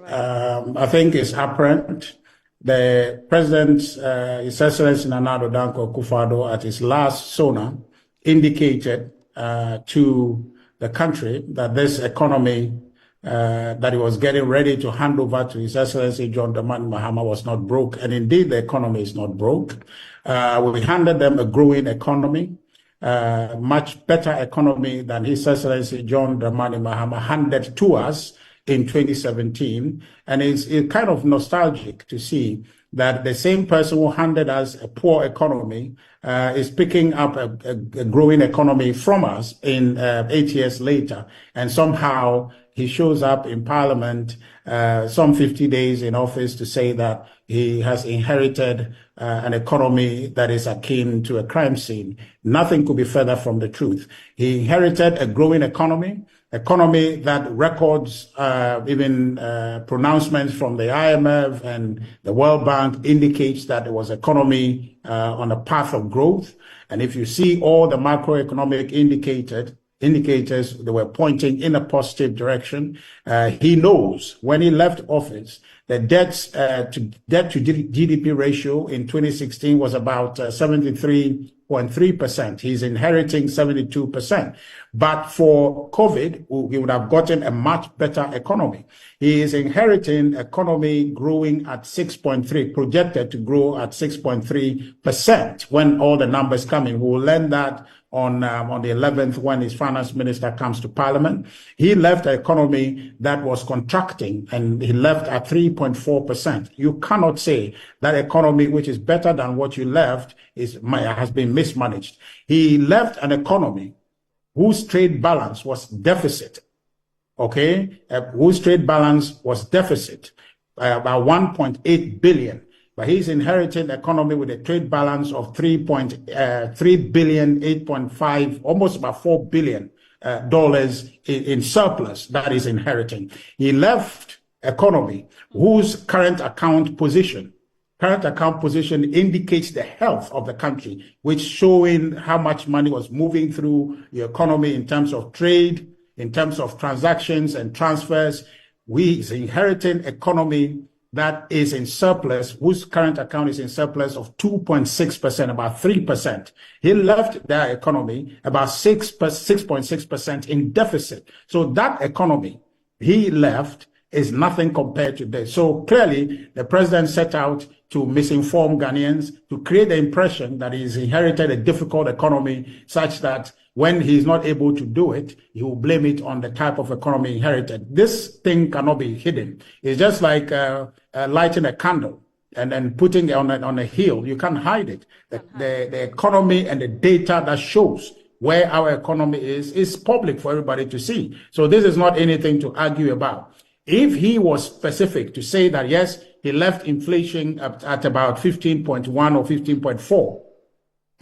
I think it's apparent. The President, His Excellency Nana Addo Dankwa Akufo-Addo, at his last SONA, indicated to the country that this economy that he was getting ready to hand over to His Excellency John Dramani Mahama was not broke. And indeed, the economy is not broke. We handed them a growing economy, much better economy than His Excellency John Dramani Mahama handed to us in 2017. And it's kind of nostalgic to see that the same person who handed us a poor economy is picking up a growing economy from us in 8 years later. And somehow he shows up in Parliament some 50 days in office to say that he has inherited an economy that is akin to a crime scene. Nothing could be further from the truth. He inherited a growing economy that records even pronouncements from the IMF and the World Bank indicates that it was economy on a path of growth. And if you see all the macroeconomic indicators, they were pointing in a positive direction. He knows when he left office, the debt to GDP ratio in 2016 was about 73.3%. He's inheriting 72%. But for COVID, he would have gotten a much better economy. He is inheriting economy growing at 6.3, projected to grow at 6.3% when all the numbers come in. We will learn that on the 11th when his finance minister comes to Parliament. He left an economy that was contracting and he left at 3.4%. You cannot say that economy, which is better than what you left, has been mismanaged. He left an economy whose trade balance was deficit, whose trade balance was deficit by about 1.8 billion. But he's inherited an economy with a trade balance of 3 billion, 8.5, almost about $4 billion dollars in surplus that is inheriting. He left economy whose current account position indicates the health of the country, which showing how much money was moving through the economy in terms of trade, in terms of transactions and transfers. We is inheriting economy that is in surplus, whose current account is in surplus of 2.6%, about 3%. He left their economy about 6.6% in deficit. So that economy he left is nothing compared to this. So clearly, the president set out to misinform Ghanaians, to create the impression that he's inherited a difficult economy such that when he's not able to do it, he will blame it on the type of economy inherited. This thing cannot be hidden. It's just like lighting a candle and then putting it on a hill. You can't hide it. The economy and the data that shows where our economy is public for everybody to see. So this is not anything to argue about. If he was specific to say that, yes, he left inflation at about 15.1 or 15.4,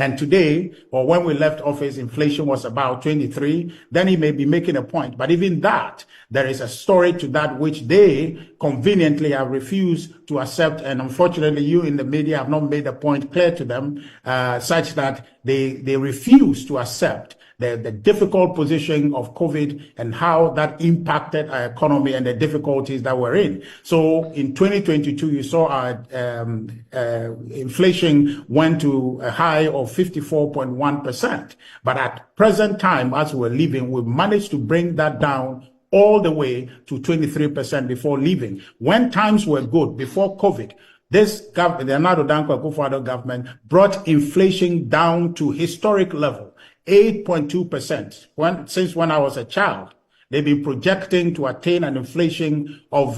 and today, or when we left office, inflation was about 23, then he may be making a point. But even that, there is a story to that which they conveniently have refused to accept. And unfortunately, you in the media have not made a point clear to them, such that they refuse to accept the difficult position of COVID and how that impacted our economy and the difficulties that we're in. So in 2022, you saw our inflation went to a high of 54.1%. But at present time, as we're leaving, we managed to bring that down all the way to 23% before leaving. When times were good, before COVID, this government, the Nana Addo Dankwa Akufo-Addo government, brought inflation down to historic level. 8.2%. Since when I was a child, they've been projecting to attain an inflation of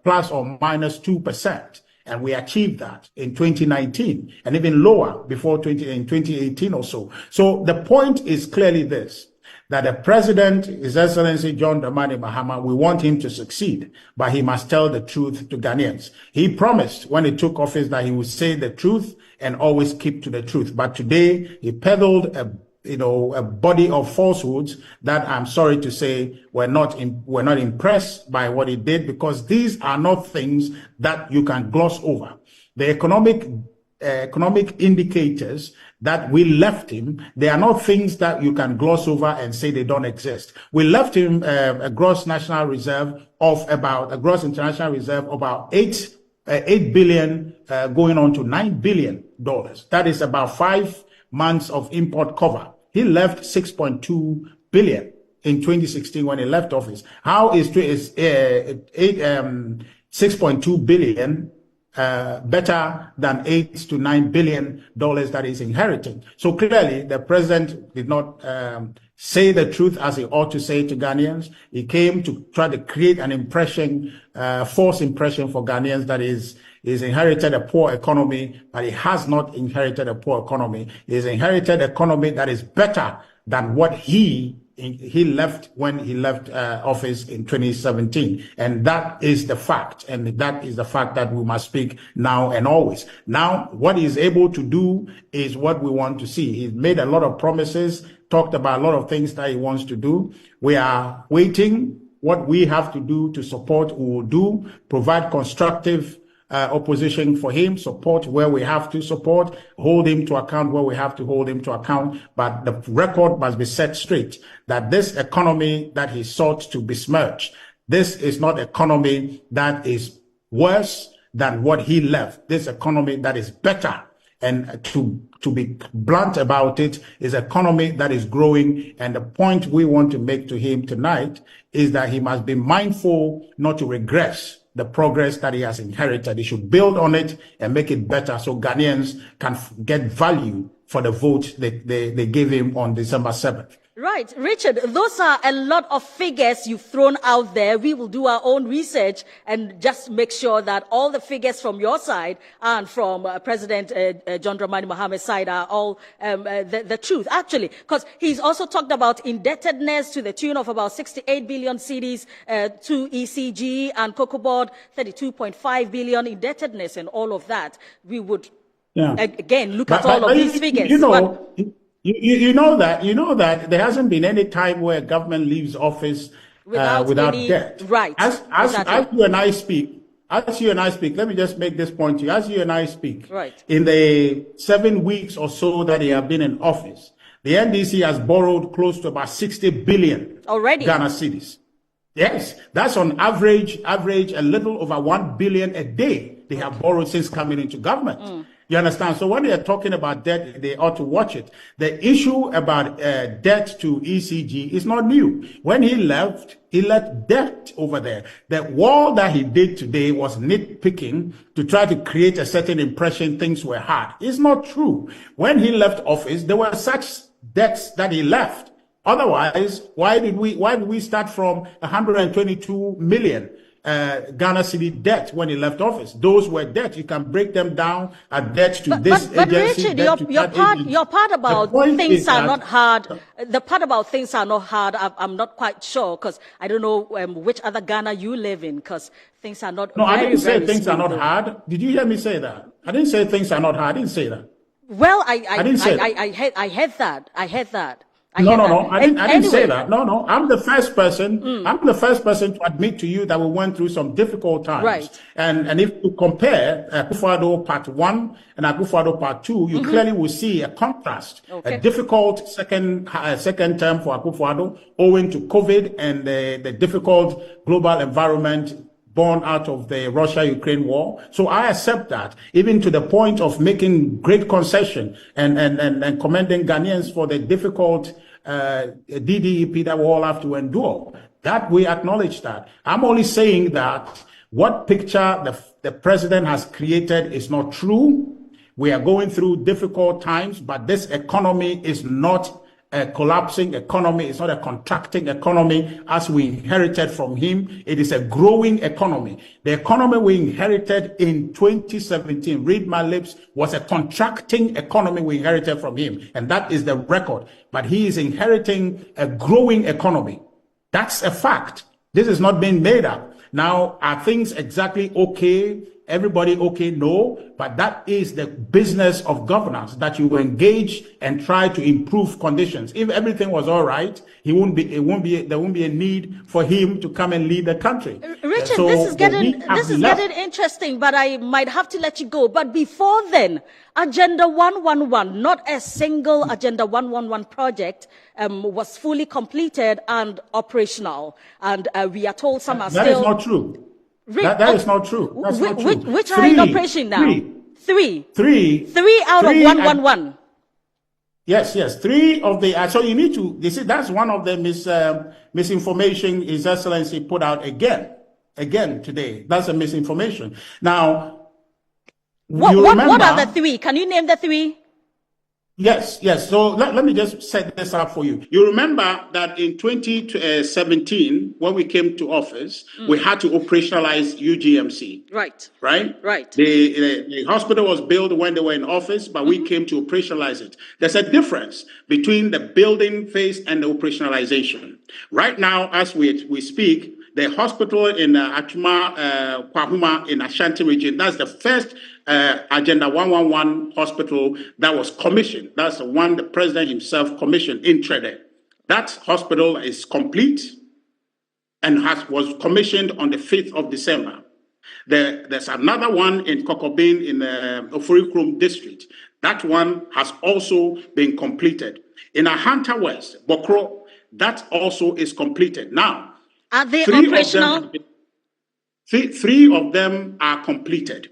plus or minus 2%. And we achieved that in 2019 and even lower before in 2018 or so. So the point is clearly this, that the president, His Excellency John Dramani Mahama, we want him to succeed, but he must tell the truth to Ghanaians. He promised when he took office that he would say the truth and always keep to the truth. But today he peddled a body of falsehoods that I'm sorry to say we're not impressed by what he did, because these are not things that you can gloss over. The economic indicators that we left him, they are not things that you can gloss over and say they don't exist. We left him a gross national reserve of about, a gross international reserve of about 8 billion, going on to $9 billion. That is about 5 months of import cover. He left 6.2 billion in 2016 when he left office. How is 6.2 billion better than $8 to $9 billion that he's inheriting? So clearly, the president did not say the truth as he ought to say to Ghanaians. He came to try to create an impression, false impression for Ghanaians that he's inherited a poor economy, but he has not inherited a poor economy. He's inherited an economy that is better than what he left when he left office in 2017. And that is the fact. And that is the fact that we must speak now and always. Now, what he's able to do is what we want to see. He's made a lot of promises, talked about a lot of things that he wants to do. We are waiting. What we have to do to support, we will do, provide constructive opposition for him, support where we have to support, hold him to account where we have to hold him to account. But the record must be set straight that this economy that he sought to besmirch, this is not economy that is worse than what he left. This economy that is better. And to be blunt about it, is an economy that is growing. And the point we want to make to him tonight is that he must be mindful not to regress the progress that he has inherited. He should build on it and make it better so Ghanaians can get value for the vote they gave him on December 7th. Right. Richard, those are a lot of figures you've thrown out there. We will do our own research and just make sure that all the figures from your side and from President John Dramani Mahama's side are all the truth, actually. Because he's also talked about indebtedness to the tune of about 68 billion cedis to ECG and Cocoa Board, 32.5 billion indebtedness and all of that. We would, again, look at all of these figures. You know that there hasn't been any time where a government leaves office without debt. Right. As you and I speak, let me just make this point to you. As you and I speak, right, in the 7 weeks or so that he has been in office, the NDC has borrowed close to about 60 billion already Ghana cedis. Yes, that's on average a little over 1 billion a day they have borrowed since coming into government. You understand? So when they are talking about debt, they ought to watch it. The issue about debt to ECG is not new. When he left debt over there. The wall that he did today was nitpicking to try to create a certain impression things were hard. It's not true. When he left office, there were such debts that he left. Otherwise, why did we start from 122 million Ghana cedi debt when he left office? Those were debt. You can break them down at debt to this agency. But Richard, your part about things are not hard. The part about things are not hard. I'm not quite sure because I don't know which other Ghana you live in because things are not. No, I didn't say things are not hard. Did you hear me say that? I didn't say things are not hard. I didn't say that. Well, I heard that. I heard that. No. I didn't say that. No. I'm the first person. I'm the first person to admit to you that we went through some difficult times. Right. And if you compare Akufo-Addo Part 1 and Akufo-Addo Part 2, you clearly will see a contrast. Okay. A difficult second term for Akufo-Addo owing to COVID and the difficult global environment born out of the Russia-Ukraine war. So I accept that, even to the point of making great concession and commending Ghanaians for the difficult DDEP that we all have to endure. That we acknowledge that. I'm only saying that what picture the president has created is not true. We are going through difficult times, but this economy is not a collapsing economy. It's not a contracting economy as we inherited from him. It is a growing economy. The economy we inherited in 2017, read my lips, was a contracting economy we inherited from him. And that is the record. But he is inheriting a growing economy. That's a fact. This is not being made up. Now, are things exactly okay Everybody okay? No, but that is the business of governance, that you engage and try to improve conditions. If everything was all right, there won't be a need for him to come and lead the country. Richard, So this is getting interesting, but I might have to let you go. But before then, Agenda 111, not a single Agenda 111 project was fully completed and operational. And we are told some are still... That is not true. That is not true. That's not true. Which are in operation now? Three out of 111. Yes. 3 of the... So you need to... You see, that's one of the misinformation His Excellency put out again today. That's a misinformation. Now, what are the 3? Can you name the 3? Yes. So let me just set this up for you. You remember that in 2017, when we came to office, we had to operationalize UGMC. Right. The hospital was built when they were in office, but we came to operationalize it. There's a difference between the building phase and the operationalization. Right now, as we speak, the hospital in Ahiagbah, Kwahuma in Ashanti region, that's the first Agenda 111 hospital that was commissioned. That's the one the president himself commissioned in Trede. That hospital is complete and was commissioned on the 5th of December. There's another one in Kokobin in the Ofurikrum district. That one has also been completed. In Ahanta West, Bokro, that also is completed. Now, are they operational? 3 of them are completed.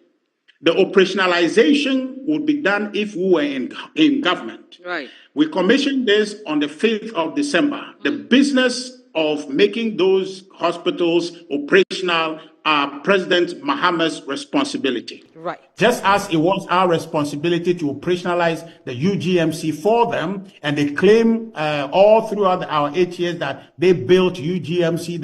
The operationalization would be done if we were in government. Right. We commissioned this on the 5th of December. The business of making those hospitals operational are President Mahama's responsibility. Right. Just as it was our responsibility to operationalize the UGMC for them, and they claim all throughout our 8 years that they built UGMC,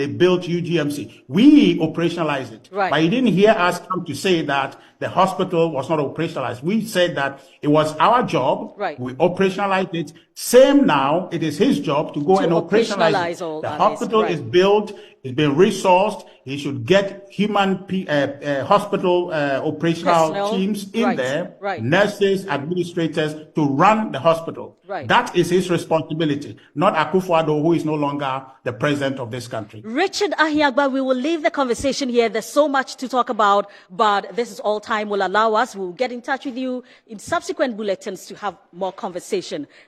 We operationalized it. Right. But you didn't hear us come to say that the hospital was not operationalized. We said that it was our job. Right. We operationalized it. Same now, it is his job to go and operationalize all it. The that hospital is built, it's been resourced. He should get human hospital operational teams in there, nurses, administrators to run the hospital. Right. That is his responsibility, not Akufo-Addo, who is no longer the president of this country. Richard Ahiagbah, we will leave the conversation here. There's so much to talk about, but this is all time will allow us. We'll get in touch with you in subsequent bulletins to have more conversation.